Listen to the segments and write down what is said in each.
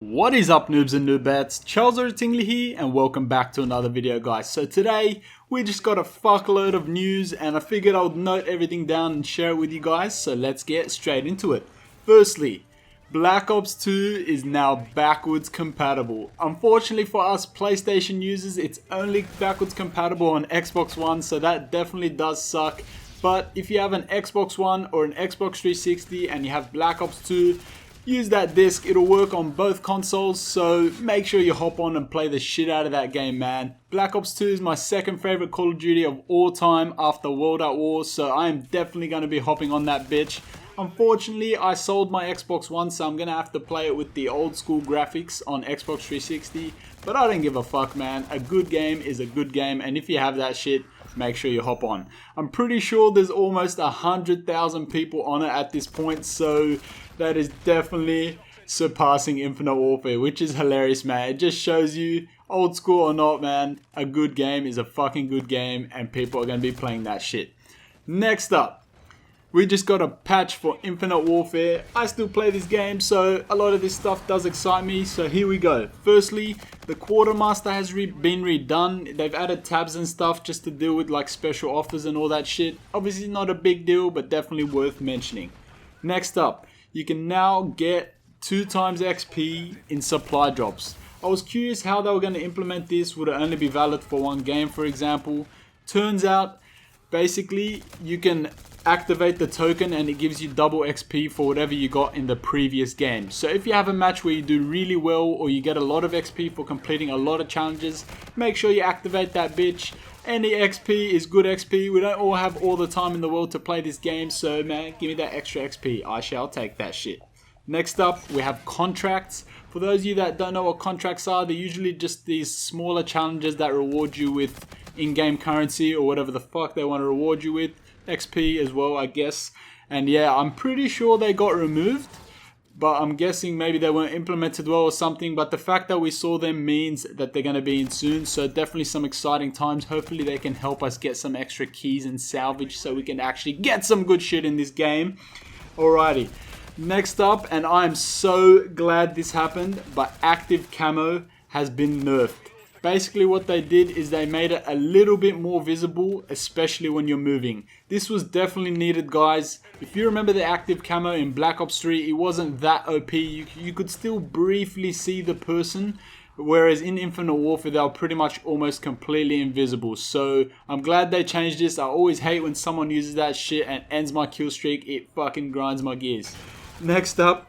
What is up, noobs and noobettes? Charles Tingley here and welcome back to another video, guys. So today we just got a fuckload of news and I figured I would note everything down and share it with you guys, so let's get straight into it. Firstly, Black Ops 2 is now backwards compatible. Unfortunately for us PlayStation users, it's only backwards compatible on Xbox One, so that definitely does suck. But if you have an Xbox One or an Xbox 360 and you have Black Ops 2, use that disc, it'll work on both consoles, so make sure you hop on and play the shit out of that game, man. Black Ops 2 is my second favorite Call of Duty of all time after World at War, so I am definitely going to be hopping on that bitch. Unfortunately, I sold my Xbox One, so I'm going to have to play it with the old school graphics on Xbox 360, but I don't give a fuck, man. A good game is a good game, and if you have that shit, make sure you hop on. I'm pretty sure there's almost 100,000 people on it at this point, so that is definitely surpassing Infinite Warfare, which is hilarious, man. It just shows you, old school or not, man, a good game is a fucking good game and people are going to be playing that shit. Next up, we just got a patch for Infinite Warfare. I still play this game, so a lot of this stuff does excite me, so here we go. Firstly, the Quartermaster has been redone. They've added tabs and stuff just to deal with like special offers and all that shit. Obviously not a big deal, but definitely worth mentioning. Next up, you can now get 2 times XP in supply drops. I was curious how they were going to implement this. Would it only be valid for one game, for example? Turns out, basically, you can activate the token and it gives you double XP for whatever you got in the previous game. So if you have a match where you do really well or you get a lot of XP for completing a lot of challenges, make sure you activate that bitch. Any XP is good XP. We don't all have all the time in the world to play this game, so man, give me that extra XP. I shall take that shit. Next up, we have contracts. For those of you that don't know what contracts are, they're usually just these smaller challenges that reward you with in-game currency or whatever the fuck they want to reward you with. XP as well, I guess. And yeah, I'm pretty sure they got removed, but I'm guessing maybe they weren't implemented well or something. But the fact that we saw them means that they're going to be in soon, so definitely some exciting times. Hopefully they can help us get some extra keys and salvage so we can actually get some good shit in this game. Alrighty, next up, and I'm so glad this happened, but active camo has been nerfed. Basically what they did is they made it a little bit more visible, especially when you're moving. This was definitely needed, guys. If you remember the active camo in Black Ops 3, it wasn't that OP. You could still briefly see the person, whereas in Infinite Warfare they were pretty much almost completely invisible. So I'm glad they changed this. I always hate when someone uses that shit and ends my kill streak. It fucking grinds my gears. Next up,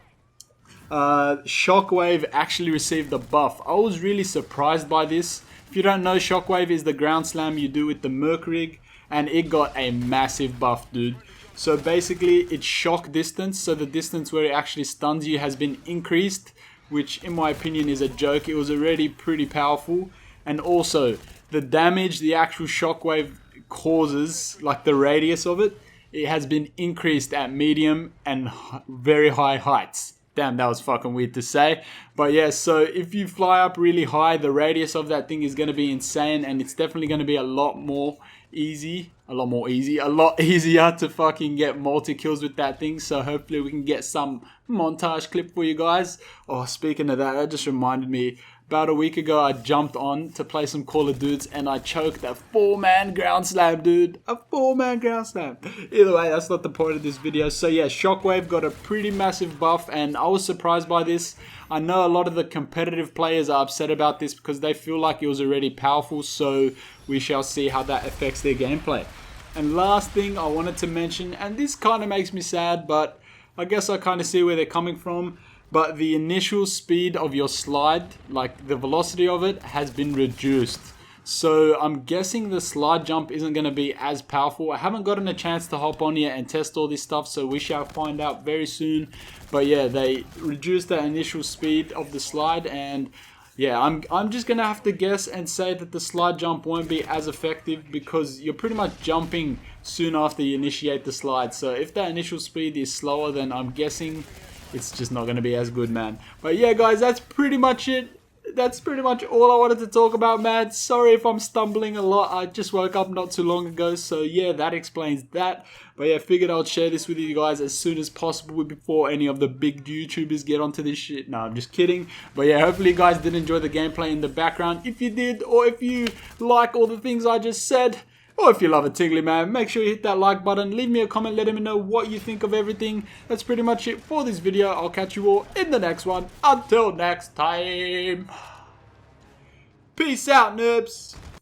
Shockwave actually received a buff. I was really surprised by this. If you don't know, Shockwave is the ground slam you do with the Merc rig, and it got a massive buff, dude. So basically it's shock distance, so the distance where it actually stuns you has been increased, which in my opinion is a joke. It was already pretty powerful, and also the damage the actual Shockwave causes, like the radius of it, it has been increased at medium and very high heights. Damn, that was fucking weird to say. But yeah, so if you fly up really high, the radius of that thing is going to be insane. And it's definitely going to be a lot easier to fucking get multi-kills with that thing. So hopefully we can get some montage clip for you guys. Oh, speaking of that, that just reminded me. About a week ago, I jumped on to play some Call of Dudes and I choked a 4-man ground slam, dude. A 4-man ground slam. Either way, that's not the point of this video. So yeah, Shockwave got a pretty massive buff and I was surprised by this. I know a lot of the competitive players are upset about this because they feel like it was already powerful. So we shall see how that affects their gameplay. And last thing I wanted to mention, and this kind of makes me sad, but I guess I kind of see where they're coming from. But the initial speed of your slide, like the velocity of it, has been reduced. So I'm guessing the slide jump isn't going to be as powerful. I haven't gotten a chance to hop on yet and test all this stuff, so we shall find out very soon. But yeah, they reduced the initial speed of the slide, and yeah, I'm just going to have to guess and say that the slide jump won't be as effective because you're pretty much jumping soon after you initiate the slide. So if that initial speed is slower, then I'm guessing it's just not going to be as good, man. But yeah, guys, that's pretty much it. that's pretty much all I wanted to talk about, man. Sorry if I'm stumbling a lot. I just woke up not too long ago, so yeah, that explains that. But yeah, figured I'd share this with you guys as soon as possible before any of the big YouTubers get onto this shit. No, I'm just kidding. But yeah, hopefully you guys did enjoy the gameplay in the background. If you did, or if you like all the things I just said, or if you love a tingly man, make sure you hit that like button, leave me a comment, letting me know what you think of everything. That's pretty much it for this video. I'll catch you all in the next one. Until next time. Peace out, NERFS.